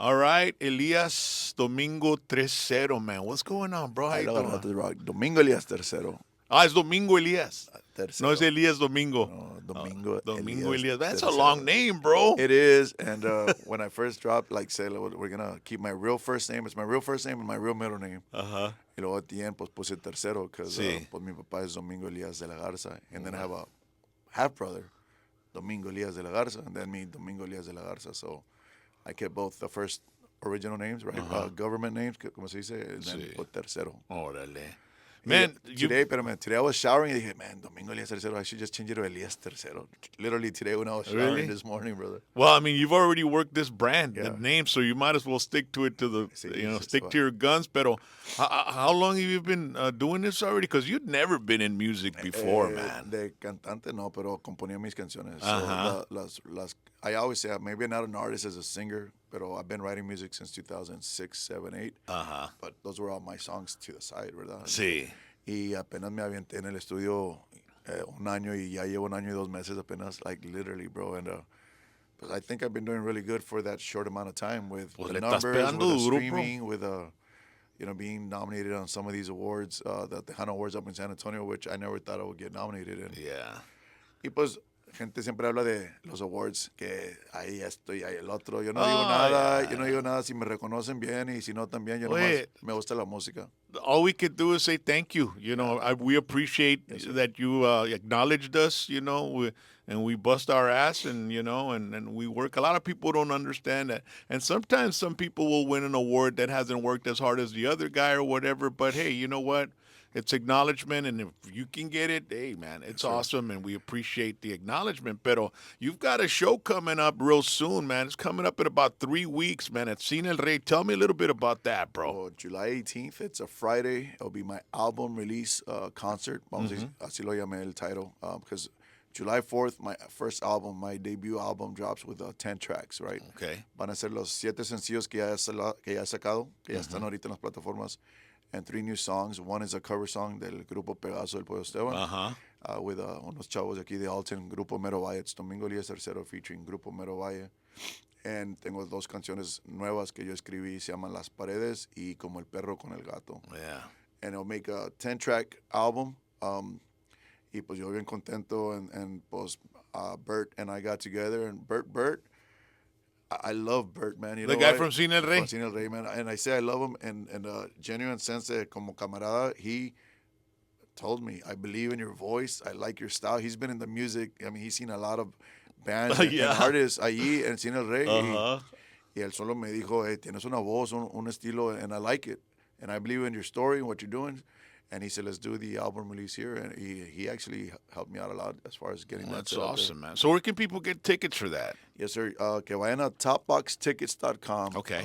All right, Elias Domingo 3zero, man. What's going on, bro? How Ahí you lo doing? agarraste, rock. Domingo Elias 3zero. Ah, it's Domingo Elias. No, it's Tercero. Elias Domingo. No, Domingo Domingo Elias Elias. That's a long Tercero. name, bro. It is, and when I first dropped, like, say, we're gonna keep my real first name. It's my real first name and my real middle name. Uh-huh. Y luego at the end, pues puse tercero, because Sí. pues mi papá es Domingo Elias de la Garza, and then I have a half brother, Domingo Elias de la Garza, and then me, Domingo Elias de la Garza. So I kept both the first original names, right? Government names, como se dice, and then Sí. put tercero. Órale. Yeah, Man, today I was showering and I man, Domingo Elias Tercero, I should just change it to Elias Tercero. Literally today when I was showering Really? this morning, brother. well, I mean, you've already worked this brand, the Yeah. name, so you might as well stick to it Sí, stick to your guns. Pero how long have you been doing this already? Because you'd never been in music before, man. De cantante no, pero componía mis canciones. Uh-huh. So I always say maybe I'm not an artist as a singer, pero I've been writing music since 2006, 7, 8. Uh-huh. But those were all my songs to the side, ¿verdad? Sí. Y apenas me aventé en el estudio un año y ya llevo un año y 2 meses apenas, like literally, bro. And but I think I've been doing really good for that short amount of time with Pues the le estás numbers, pegando with the duro, bro. streaming, with being nominated on some of these awards, the Tejano Awards up in San Antonio, which I never thought I would get nominated in. Yeah. Y pues gente siempre habla de los awards, que ahí estoy, ahí el otro. Yo no Oh, digo nada, yeah. yo no digo nada si me reconocen bien y si no también, yo nomás Wait. me gusta la música. All we could do is say thank you. We appreciate that you acknowledged us, and we bust our ass, and we work. A lot of people don't understand that. And sometimes some people will win an award that hasn't worked as hard as the other guy or whatever. But hey, you know what? It's acknowledgement, and if you can get it, hey, man, it's awesome, and we appreciate the acknowledgement. Pero you've got a show coming up real soon, man. It's coming up in about 3 weeks, man, at Cine El Rey. Tell me a little bit about that, bro. Oh, July 18th, it's a Friday. It'll be my album release concert. Vamos a decir, así lo llamé el title. Because July 4th, my first album, my debut album, drops with 10 tracks, right? Okay. Van a ser los 7 sencillos que ya he sacado, que ya están ahorita en las plataformas, and 3 new songs. One is a cover song del grupo Pegaso del Pollo Esteban, with unos chavos de aquí de Alton, Grupo Mero Valle. It's Domingo Elias Tercero featuring Grupo Mero Valle. And tengo 2 canciones nuevas que yo escribí, se llaman Las Paredes y Como el Perro con el Gato. Yeah. And it'll make a 10-track album. Y pues yo bien contento, and pues Bert and I got together, and Bert, I love Bert, man. You The know guy why? from Cine El Rey? From Cine El Rey, man. And I say I love him in a genuine sense that como camarada, he told me, I believe in your voice, I like your style. He's been in the music. I mean, he's seen a lot of bands and artists allí en Cine El Rey. Y él solo me dijo, hey, tienes una voz, un estilo, and I like it. And I believe in your story and what you're doing. And he said, let's do the album release here. And he actually helped me out a lot as far as getting that That's set out there. awesome, man. So where can people get tickets for that? Yes, sir. Que vayan a topboxtickets.com. Okay.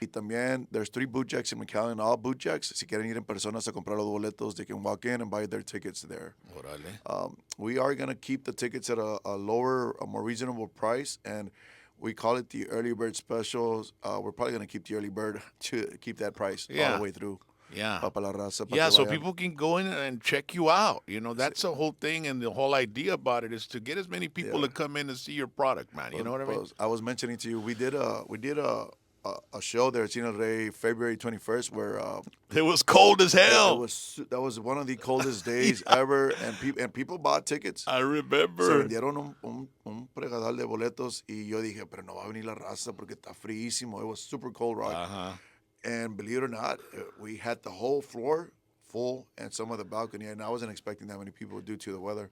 Y también, there's 3 boot jacks in McAllen, all boot jacks. Si quieren ir en personas a comprar los boletos, they can walk in and buy their tickets there. Órale. We are going to keep the tickets at a lower, a more reasonable price, and we call it the early bird specials. We're probably going to keep the early bird to keep that price all the way through. Yeah. Pa la raza, pa Yeah, que so vayan. people can go in and check you out. That's the whole thing, and the whole idea about it is to get as many people to come in and see your product, man. You know what I mean? I was mentioning to you, we did a show there at Cine El Rey February 21st where It was cold as hell. that was one of the coldest days ever, and people bought tickets. I Se remember. vendieron un fregadal de boletos y yo dije, pero no va a venir la raza porque está fríísimo. It was super cold, rock. And believe it or not, we had the whole floor full and some of the balcony, and I wasn't expecting that many people due to the weather.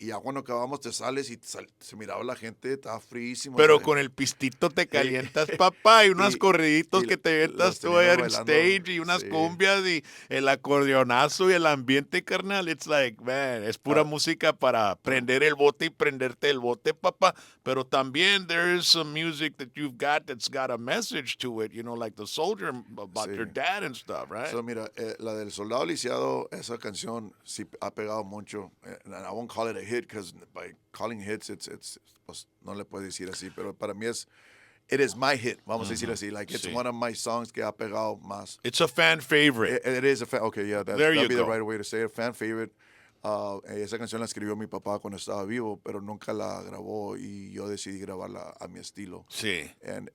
Y ya cuando acabamos te sales y se miraba la gente, estaba fríísimo. Pero con el pistito te calientas, papá, y unos corriditos que te los ventas tú teníamos allá en bailando, stage, y unas cumbias, y el acordeonazo y el ambiente, carnal. It's like, man, es pura música para prender el bote y prenderte el bote, papá. Pero también there is some music that you've got that's got a message to it, like the soldier about your dad and stuff, right? So, mira, la del Soldado Lisiado, esa canción sí ha pegado mucho. And I won't call it a hit because by calling hits, it's pues, no le puedo decir así, pero para mí it is my hit, vamos a decir así. Like, it's one of my songs que ha pegado más. It's a fan favorite. It is a fan, okay, yeah, that'd be the right way to say it, fan favorite. Esa canción la escribió mi papá cuando estaba vivo, pero nunca la grabó y yo decidí grabarla a mi estilo. Sí. And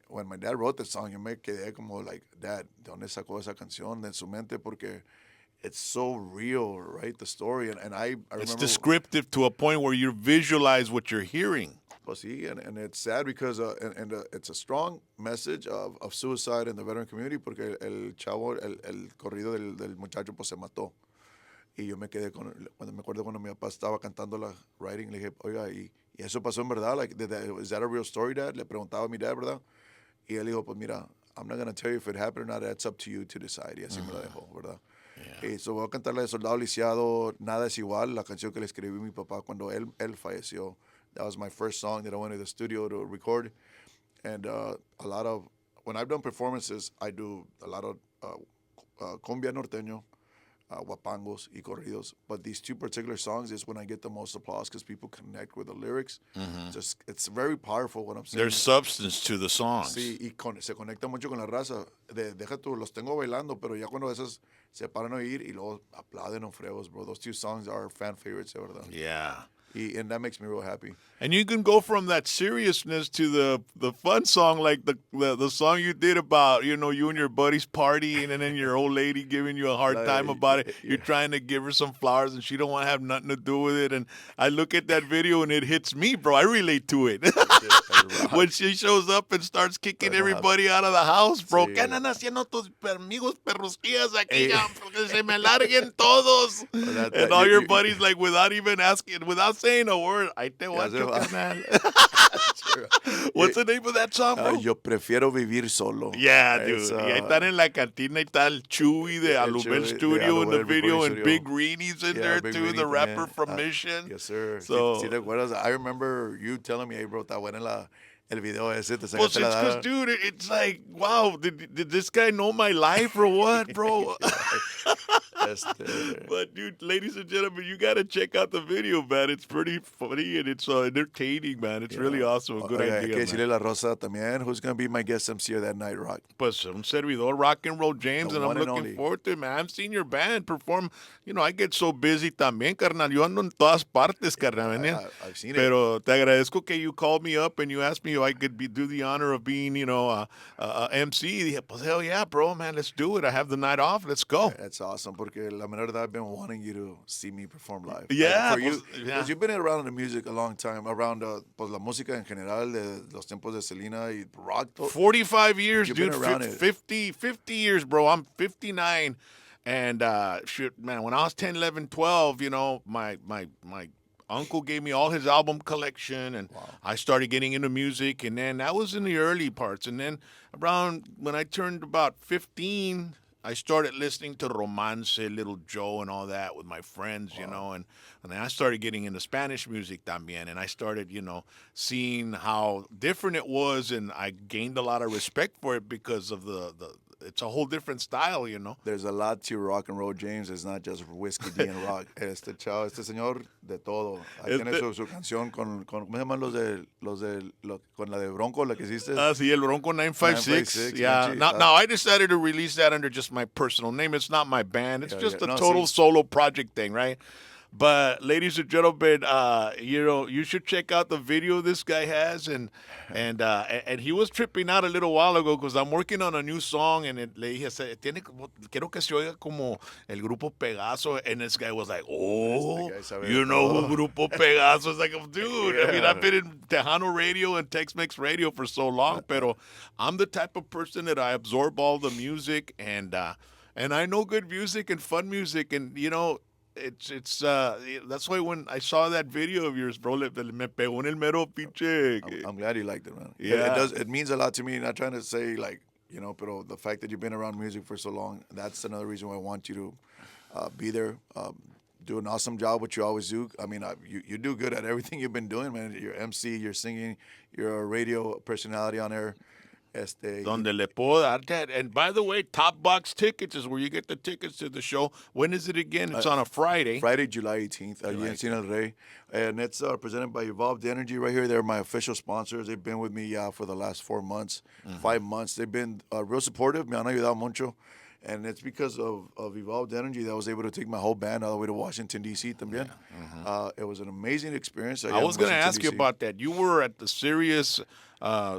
when my dad wrote the song, yo me quedé como like, Dad, ¿de dónde sacó esa canción de su mente? Porque it's so real, right? The story. And I It's remember, descriptive to a point where you visualize what you're hearing. pues sí, and it's sad because it's a strong message of suicide in the veteran community porque el chavo, el corrido del muchacho, pues se mató. Y yo me quedé cuando me acuerdo cuando mi papá estaba cantando la writing, le dije, oiga, y eso pasó en verdad, like, is that a real story, Dad? Le preguntaba a mi dad, ¿verdad? Y él dijo, pues mira, I'm not going to tell you if it happened or not, that's up to you to decide. Y así me la dejó, ¿verdad? Y so voy a cantar la de Soldado Lisiado, Nada es Igual, la canción que le escribí a mi papá cuando él falleció. That was my first song that I went to the studio to record. And when I've done performances, I do a lot of cumbia norteño, guapangos y corridos. But these two particular songs is when I get the most applause because people connect with the lyrics. It's very powerful what I'm saying. There's substance to the songs. Sí, y se conecta mucho con la raza. Deja tú, los tengo bailando, pero ya cuando esas se paran a oír y luego aplauden o fregos, bro. Those two songs are fan favorites, de verdad. Yeah. And that makes me real happy. And you can go from that seriousness to the fun song, like the song you did about, you and your buddies partying, and then your old lady giving you a hard time about it. You're trying to give her some flowers, and she don't want to have nothing to do with it. And I look at that video, and it hits me, bro. I relate to it. When she shows up and starts kicking everybody out of the house, bro. ¿Qué andan haciendo tus amigos perrusquillas aquí? Porque se me larguen todos. And all your buddies, like, without even asking, without saying a word, ahí te guacho, carnal. What's the name of that song, bro? Yo prefiero vivir solo. Yeah, dude. Y ahí están en la cantina y está el Chewy de Alubel Studio in the video, and Big Reenie's in there too, the rapper from Mission. Yes, sir. So, ¿Sí te acuerdas? I remember you telling me, hey, bro, está buena el video ese. Te well, sacaste la because, dada. dude, it's like, wow, did this guy know my life or what, bro? But, dude, ladies and gentlemen, you got to check out the video, man. It's pretty funny and it's entertaining, man. It's really awesome. A good Oiga, hay idea, que decirle man. La Rosa también. Who's going to be my guest MC that night, Rock? Pues un servidor, Rock and Roll James, The and I'm one and looking only. forward to it, man. I've seen your band perform. I get so busy también, carnal. Yo ando en todas partes, carnal. I've seen it. Pero te agradezco que you called me up and you asked me if I could do the honor of being, a MC. Dije, pues hell yeah, bro, man, let's do it. I have the night off. Let's go. That's awesome, porque la verdad I've been wanting you to see me perform live. Yeah, Like, for pues, you, yeah. because you've been around the music a long time, around pues la música en general, de los tiempos de Selena y rock. 45 years, You've dude. been around it. 50 years, bro. I'm 59. And, shit, man, when I was 10, 11, 12, my uncle gave me all his album collection, and I started getting into music, and then that was in the early parts. And then around when I turned about 15, I started listening to Romance, Little Joe, and all that with my friends, and then I started getting into Spanish music también, and I started, seeing how different it was, and I gained a lot of respect for it because of it's a whole different style, There's a lot to rock and roll, James. It's not just whiskey, D, and rock. Este señor de todo. Ahí tiene su canción con ¿cómo se llaman con la de Bronco, la que hiciste? Sí, el Bronco 956. 956, Yeah. Benji. Now I decided to release that under just my personal name. It's not my band. It's just a No, total sí. solo project thing, right? But ladies and gentlemen, you should check out the video this guy has, and he was tripping out a little while ago because I'm working on a new song, and le dije, quiero que se oiga como el Grupo Pegaso, and this guy was like, oh, Este guy sabe you de know todo. who Grupo Pegaso is? Like, dude, I mean, I've been in Tejano radio and Tex-Mex radio for so long, pero I'm the type of person that I absorb all the music, and I know good music and fun music, and it's that's why when I saw that video of yours, bro, me pegó en el mero pinche. I'm glad you liked it, man. Yeah. It means a lot to me. Not trying to say pero the fact that you've been around music for so long, that's another reason why I want you to be there. Do an awesome job, which you always do. I mean, you do good at everything you've been doing, man. You're MC, you're singing, you're a radio personality on air. Donde le puedo dar that. And by the way, Top Box Tickets is where you get the tickets to the show. When is it again? It's on a Friday. Friday, July 18th, here in Encino El Rey. And it's presented by Evolved Energy right here. They're my official sponsors. They've been with me for the last 4 months, 5 months. They've been real supportive. Me han ayudado mucho. And it's because of Evolved Energy that I was able to take my whole band all the way to Washington, D.C. también. It was an amazing experience. I was going to ask you DC. about that. You were at the Sirius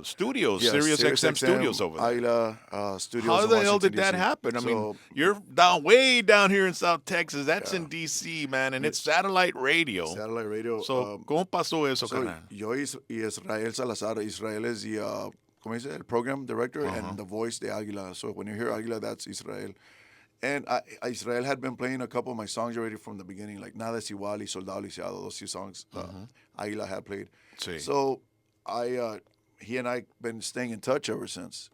studios, SiriusXM studios over there. Águila Studios How in the hell Washington, did that DC. happen? I mean, So, you're way down here in South Texas. That's in D.C., man, and it's satellite radio. satellite radio. So, ¿cómo pasó eso, So carnal? yo y Israel Salazar. Israel is the ¿cómo dice? El program director and the voice de Águila. So when you hear Águila, that's Israel. And Israel had been playing a couple of my songs already from the beginning, like Nada es igual y Soldado Lisiado. Those two songs Águila had played. Sí. So he and I been staying in touch ever since.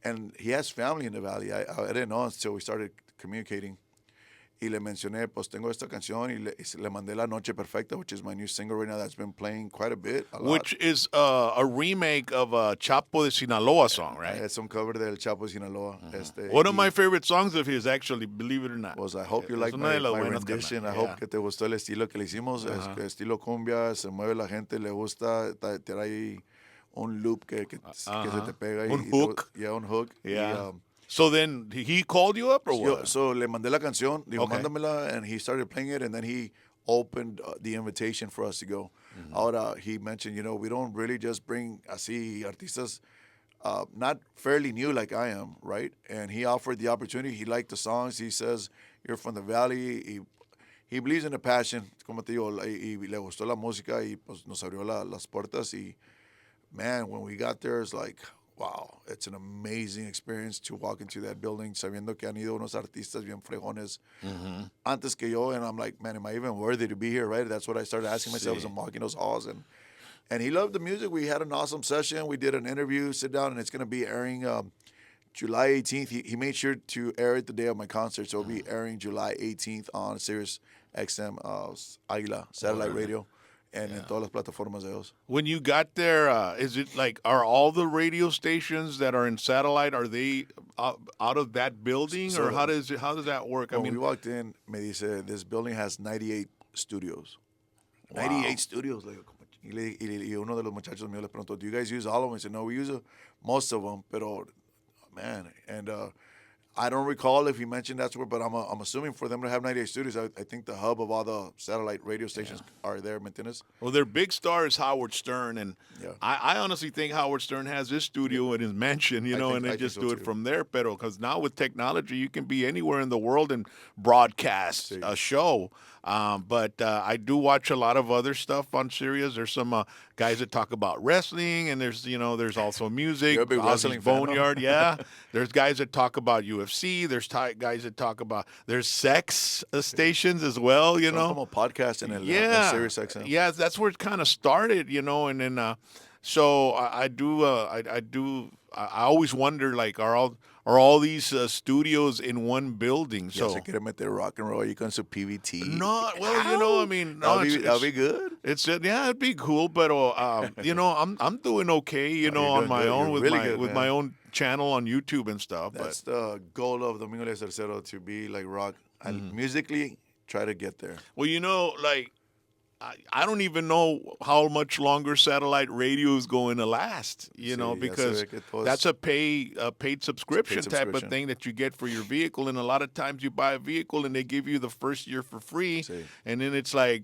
And he has family in the valley. I didn't know until we started communicating. Y le mencioné, pues tengo esta canción y le mandé La Noche Perfecta, which is my new single right now that's been playing quite a bit. Which is a remake of a Chapo de Sinaloa song, right? It's un cover del Chapo de Sinaloa. One of my favorite songs of his, actually, believe it or not. Pues I hope you like una de las my buenas, rendition. carnal. I hope que te gustó el estilo que le hicimos. Estilo cumbia, se mueve la gente, le gusta, trae un loop que se te pega. Un hook. Un hook. Yeah. So then he called you up or what? So le mandé la canción, dijo, Okay. mándamela, and he started playing it, and then he opened the invitation for us to go. Ahora, he mentioned, we don't really just bring así artistas not fairly new like I am, right? And he offered the opportunity. He liked the songs. He says, you're from the valley. He believes in the passion, como te digo, y le gustó la música, y pues nos abrió las puertas. Y, man, when we got there, it's like, wow, it's an amazing experience to walk into that building sabiendo que han ido unos artistas bien fregones antes que yo. And I'm like, man, am I even worthy to be here, right? That's what I started asking myself as I'm walking those halls. And he loved the music. We had an awesome session. We did an interview, sit down, and it's going to be airing July 18th. He made sure to air it the day of my concert. So it'll be airing July 18th on SiriusXM Águila satellite radio. And in todas las plataformas de ellos. When you got there, is it like, are all the radio stations that are in satellite, are they out of that building, or how does that work? When we walked in, me dice, this building has 98 studios. Wow. 98 studios. Like, y uno de los muchachos míos le preguntó, do you guys use all of them? He said, no, we use most of them, pero, man, and I don't recall if he mentioned that's where, but I'm assuming for them to have 98 studios, I think the hub of all the satellite radio stations are there, ¿me entiendes? Well, their big star is Howard Stern, and Yeah. I honestly think Howard Stern has his studio in his mansion, and they just do it from there. Pero because now with technology, you can be anywhere in the world and broadcast a show. But I do watch a lot of other stuff on Sirius. There's some guys that talk about wrestling, and there's also music. You're a big wrestling fan, huh? Boneyard, yeah. There's guys that talk about UFC. There's guys that talk about there's sex stations as well. Como podcast en el SiriusXM. Yeah, that's where it kind of started, and then so I always wonder, like, are all these studios in one building? So So se quiere meter rock and roll, you can do PVT. no, well, I mean, no, that'll be good. it'd be cool, but I'm doing okay, on doing my good. own You're with really my good, with man. my own channel on YouTube and stuff. That's the goal of Domingo Elias 3zero, to be like rock. And musically, try to get there. Well, like, I don't even know how much longer satellite radio is going to last, because that's a paid subscription type of subscription. thing that you get for your vehicle. And a lot of times you buy a vehicle and they give you the first year for free. Sí. And then it's like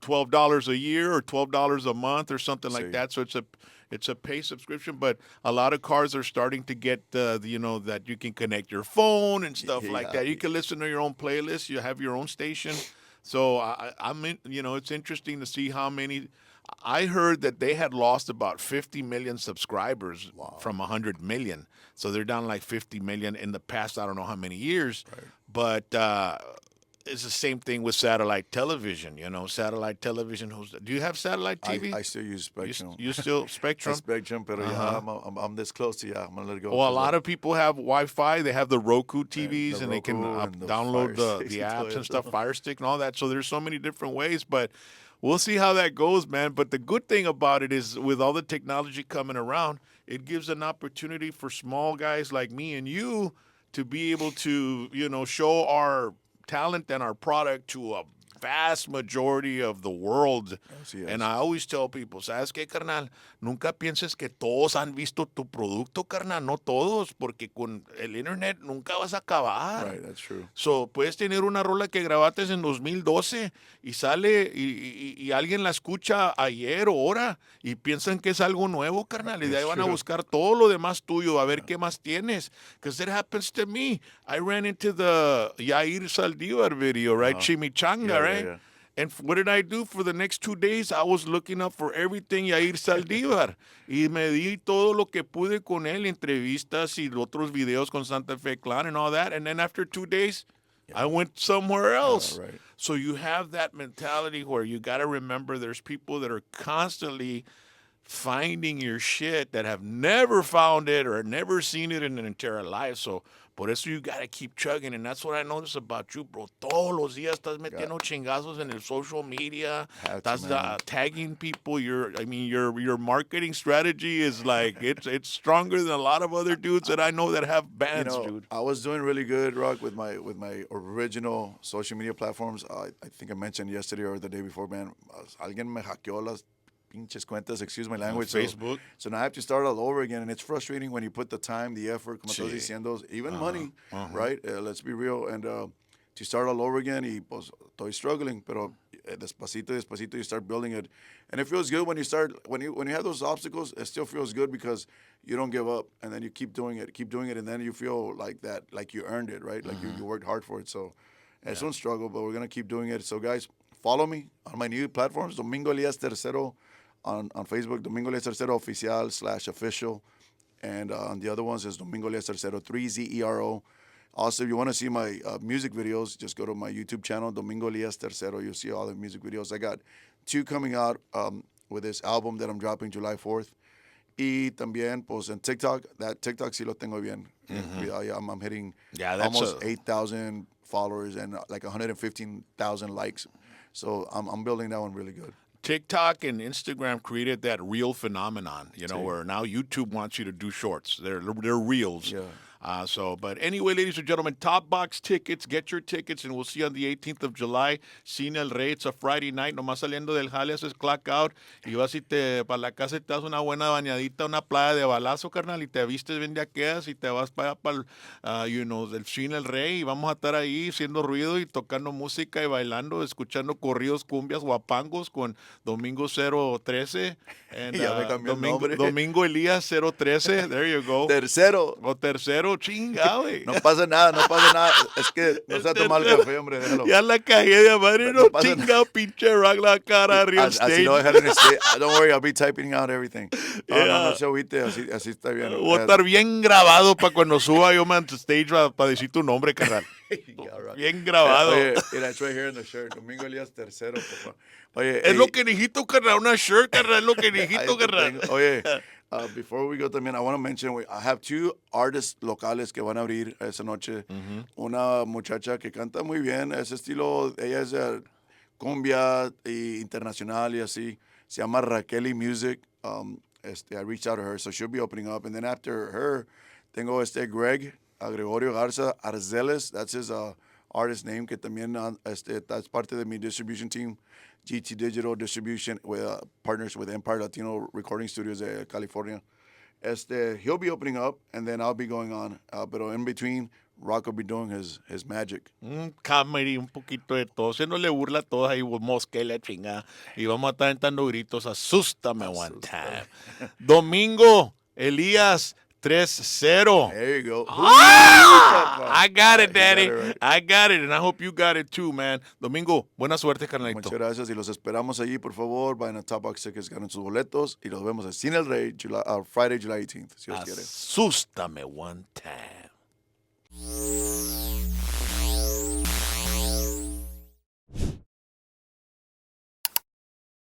$12 a year or $12 a month or something like Sí. that. So it's a pay subscription, but a lot of cars are starting to get that you can connect your phone and stuff like that. You can listen to your own playlist. You have your own station. So I'm in, it's interesting to see how many. I heard that they had lost about 50 million subscribers from 100 million. So they're down like 50 million in the past, I don't know how many years. Right. But it's the same thing with satellite television. Satellite television. Do you have satellite TV? I still use Spectrum. You still Spectrum? Spectrum, but I'm this close to I'm gonna let it go. Well, a lot of people have Wi-Fi. They have the Roku TVs, and they can Roku and the download Fire the Stick apps and and stuff, Fire Stick and all that. So there's so many different ways, but we'll see how that goes, man. But the good thing about it is, with all the technology coming around, it gives an opportunity for small guys like me and you to be able to, show our talent and our product to a vast majority of the world. Así es. And I always tell people, ¿sabes qué, carnal? Nunca pienses que todos han visto tu producto, carnal. No todos, porque con el internet nunca vas a acabar. Right, that's true. So, puedes tener una rola que grabaste en 2012 y sale y alguien la escucha ayer o ahora y piensan que es algo nuevo, carnal. Y de ahí van a buscar todo lo demás tuyo, a ver qué más tienes. Because it happens to me. I ran into the Yair Saldívar video, right? Chimichanga, right? Yeah. And what did I do for the next 2 days? I was looking up for everything Yair Saldívar. Y me di todo lo que pude con él, entrevistas y otros videos con Santa Fe Clan and all that. And then after 2 days, I went somewhere else. Right. So you have that mentality where you got to remember there's people that are constantly finding your shit that have never found it or never seen it in their entire life. So por eso you got to keep chugging. And that's what I notice about you, bro. Todos los días estás metiendo chingazos en el social media. Estás tagging people. Your marketing strategy is like, it's stronger than a lot of other dudes that I know that have bands, dude. I was doing really good, Rock, with my original social media platforms. I think I mentioned yesterday or the day before, man, alguien me hackeó las pinches cuentas, excuse my language. Facebook. So now I have to start all over again, and it's frustrating when you put the time, the effort, como estás diciendo, even money, right? Let's be real. And to start all over again, y pues estoy struggling, pero despacito, you start building it. And it feels good when you have those obstacles, it still feels good because you don't give up, and then you keep doing it, and then you feel like that, like you earned it, right? Like you worked hard for it. So it's one struggle, but we're going to keep doing it. So guys, follow me on my new platforms, Domingo Elias 3zero. On Facebook, Domingo Elias 3zero oficial /official. And on the other ones is Domingo Elias 3zero, 3zero. Also, if you want to see my music videos, just go to my YouTube channel, Domingo Elias 3zero. You'll see all the music videos. I got 2 coming out with this album that I'm dropping July 4th. Y también, pues, en TikTok, that TikTok sí lo tengo bien. I'm hitting almost 8,000 followers and like 115,000 likes. So I'm building that one really good. TikTok and Instagram created that reel phenomenon, where now YouTube wants you to do shorts. They're reels. Yeah. But anyway, ladies and gentlemen, Top Box tickets, get your tickets, and we'll see you on the 18th of July. Cine El Rey, it's a Friday night, nomás saliendo del jale, haces clock out, y vas y para la casa y te das una buena bañadita, una playa de balazo, carnal, y te vistes bien de aquellas, y te vas para el Cine El Rey, y vamos a estar ahí haciendo ruido y tocando música y bailando, escuchando corridos, cumbias, guapangos con Domingo 013, and, Domingo Elias 013, there you go. Tercero, chinga, güey. No pasa nada. Es que no se ha tomado el café, hombre, déjalo. Ya la cagué de madre, no chinga, pinche Rock la cara arriba stage. Así lo dejan en stage. Don't worry, I'll be typing out everything. No se agüite, así está bien. Voy a estar bien grabado para cuando suba yo man to stage para decir tu nombre, carnal. Bien grabado. Oye, mira, it's right here in the shirt. Domingo Elias 3zero, papá. Oye, es lo que dijiste, carnal, una shirt, carnal, es lo que dijiste, carnal. Oye, before we go también, I want to mention, I have 2 artists locales que van a abrir esa noche. Una muchacha que canta muy bien, ese estilo, ella es cumbia internacional y así. Se llama Raquel Music. I reached out to her, so she'll be opening up. And then after her, tengo Gregorio Garza Arzeles. That's his artist name, que también that's parte de mi distribution team. GT Digital Distribution with partners with Empire Latino Recording Studios de California. He'll be opening up, and then I'll be going on. But in between, Rock will be doing his magic. Comedy, un poquito de todo. Se no le burla a todos ahí, mosca y la chingada. Y vamos a estar entrando gritos. Asústame one time. Domingo Elias 3zero. There you go. I got it, Daddy. Right. I got it, and I hope you got it too, man. Domingo, buena suerte, carnalito. Muchas gracias, y los esperamos allí, por favor. Vayan a Top Box Tickets, ganen sus boletos, y los vemos en Cine El Rey, Friday, July 18th, si Dios quiere. Asústame one time.